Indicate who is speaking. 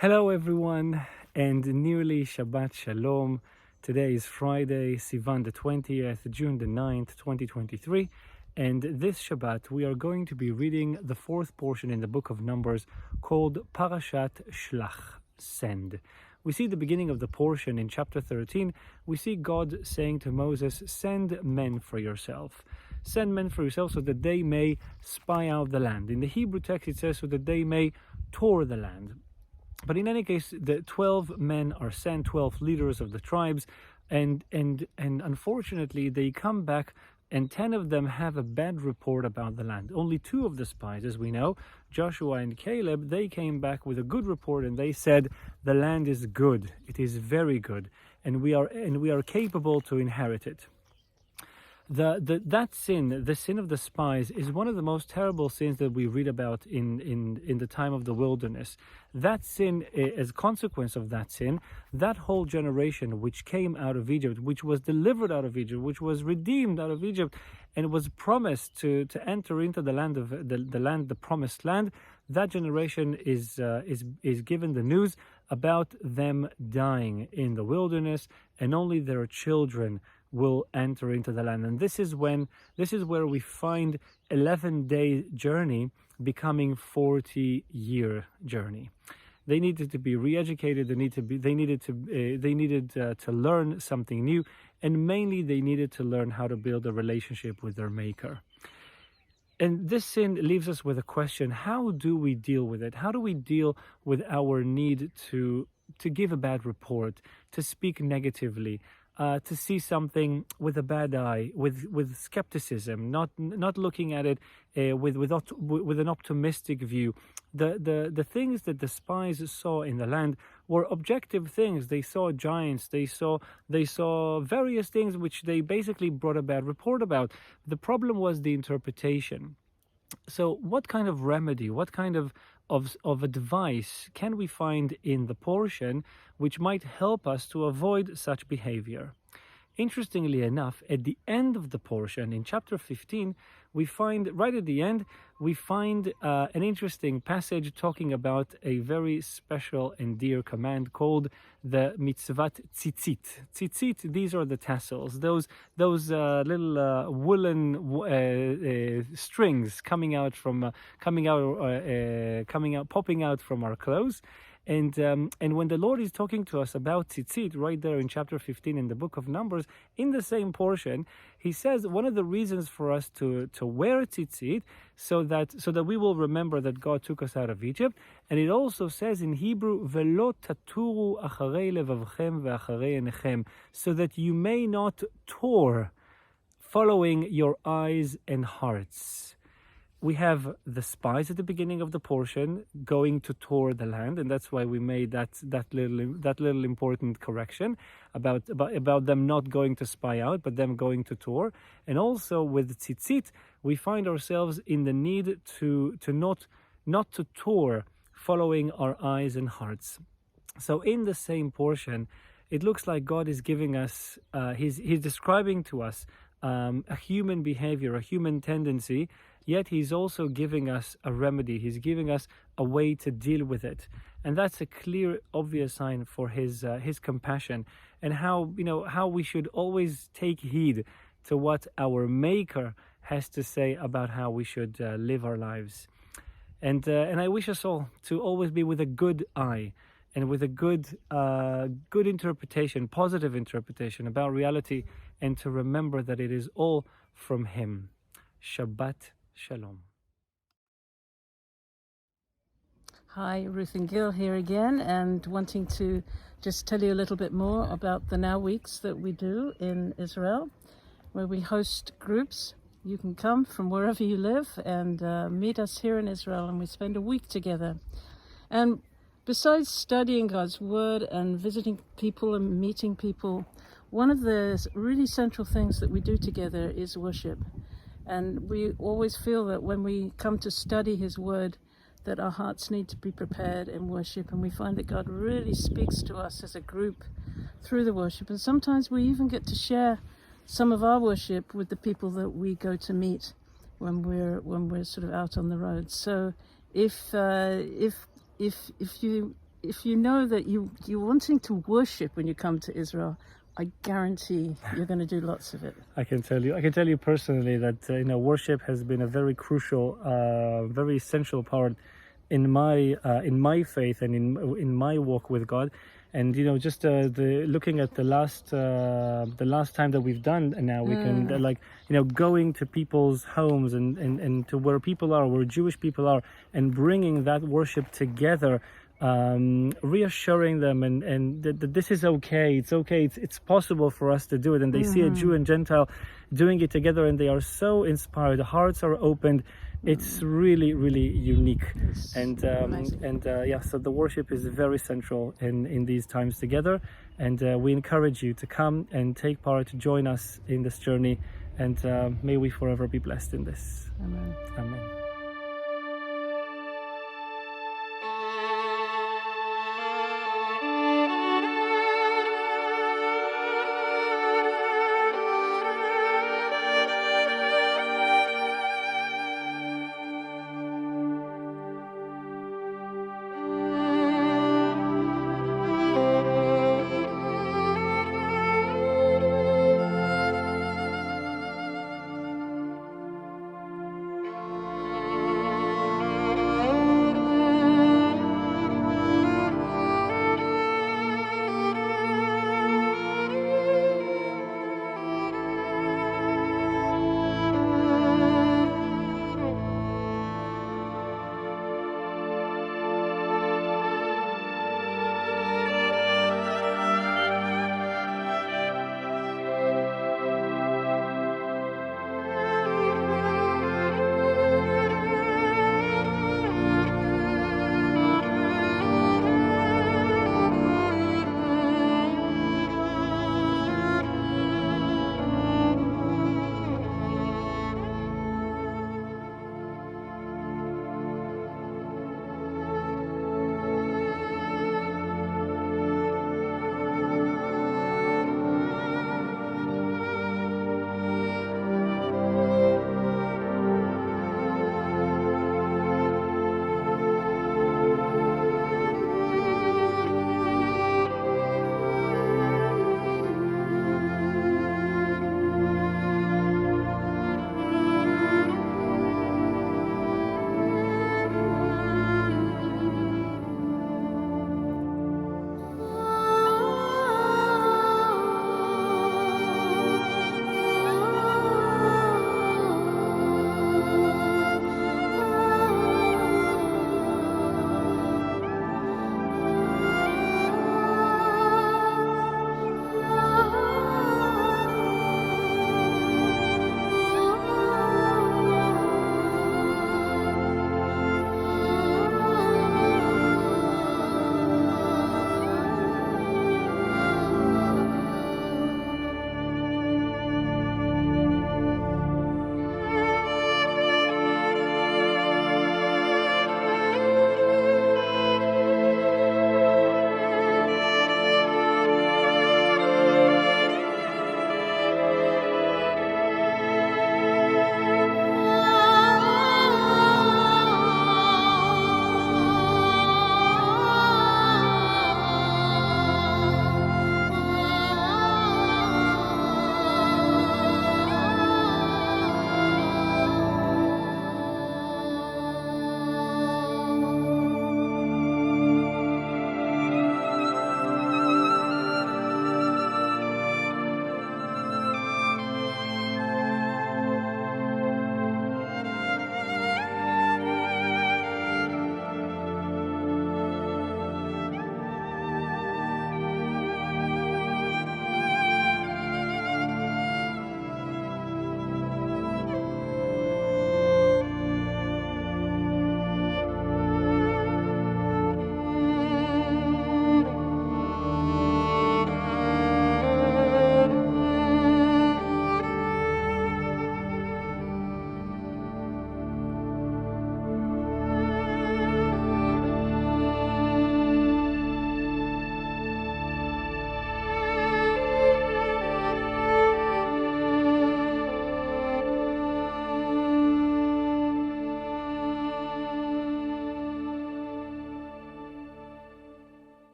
Speaker 1: Hello everyone, and nearly Shabbat Shalom. Today is Friday, Sivan the 20th, June the 9th, 2023. And this Shabbat we are going to be reading the fourth portion in the book of Numbers called Parashat Shlach, Send. We see the beginning of the portion in chapter 13. We see God saying to Moses, send men for yourself. Send men for yourself so that they may spy out the land. In the Hebrew text it says so that they may tour the land. But in any case, the 12 men are sent, 12 leaders of the tribes, and unfortunately they come back and 10 of them have a bad report about the land. Only 2 of the spies, as we know, Joshua and Caleb, they came back with a good report and they said, the land is good, it is very good, and we are capable to inherit it. That sin, the sin of the spies, is one of the most terrible sins that we read about in the time of the wilderness. That sin, as a consequence of that sin, that whole generation which came out of Egypt, which was delivered out of Egypt, which was redeemed out of Egypt, and was promised to enter into the land of the promised land, that generation is given the news about them dying in the wilderness, and only their children will enter into the land. And this is where we find 11-day journey becoming 40-year journey. They needed to be re-educated. They needed to learn something new, and mainly they needed to learn how to build a relationship with their Maker. And this sin leaves us with a question: how do we deal with it? How do we deal with our need to give a bad report, to speak negatively, to see something with a bad eye, with skepticism, not looking at it with an optimistic view? The things that the spies saw in the land were objective things. They saw giants. They saw various things which they basically brought a bad report about. The problem was the interpretation. So what kind of remedy, what kind of advice can we find in the portion which might help us to avoid such behavior? Interestingly enough, at the end of the portion, in chapter 15, we find, right at the end, an interesting passage talking about a very special and dear command called the mitzvat tzitzit. Tzitzit, these are the tassels, those little woolen strings popping out from our clothes. And when the Lord is talking to us about tzitzit, right there in chapter 15 in the book of Numbers, in the same portion, he says one of the reasons for us to wear tzitzit, so that we will remember that God took us out of Egypt. And it also says in Hebrew, "Velo taturu acharei levavchem ve'acharei einechem," so that you may not tour following your eyes and hearts. We have the spies at the beginning of the portion going to tour the land, and that's why we made that little important correction about them not going to spy out, but them going to tour. And also with tzitzit, we find ourselves in the need to not to tour following our eyes and hearts. So in the same portion, it looks like God is giving us, he's describing to us a human behavior, a human tendency. Yet he's also giving us a remedy. He's giving us a way to deal with it, and that's a clear, obvious sign for his compassion, and how we should always take heed to what our Maker has to say about how we should live our lives. And I wish us all to always be with a good eye and with a good interpretation, positive interpretation about reality, and to remember that it is all from Him. Shabbat Shalom.
Speaker 2: Hi, Ruth and GIl here again, and wanting to just tell you a little bit more about the Now Weeks that we do in Israel, where we host groups. You can come from wherever you live and meet us here in Israel, and we spend a week together. And besides studying God's Word and visiting people and meeting people, one of the really central things that we do together is worship. And we always feel that when we come to study His Word, that our hearts need to be prepared in worship. And we find that God really speaks to us as a group through the worship. And sometimes we even get to share some of our worship with the people that we go to meet when we're sort of out on the road. So if you if you know that you're wanting to worship when you come to Israel, I guarantee you're going to do lots of it.
Speaker 1: I can tell you personally that worship has been a very crucial, very essential part in my faith and in my walk with God. And just looking at the last time that we've done now weekend, going to people's homes and to where people are, where Jewish people are, and bringing that worship together, reassuring them and that this is okay, it's possible for us to do it. And they see a Jew and Gentile doing it together, and they are so inspired, the hearts are opened. It's really, really unique. And so the worship is very central in these times together, and we encourage you to come and take part, to join us in this journey, and may we forever be blessed in this.
Speaker 2: Amen.
Speaker 1: Amen.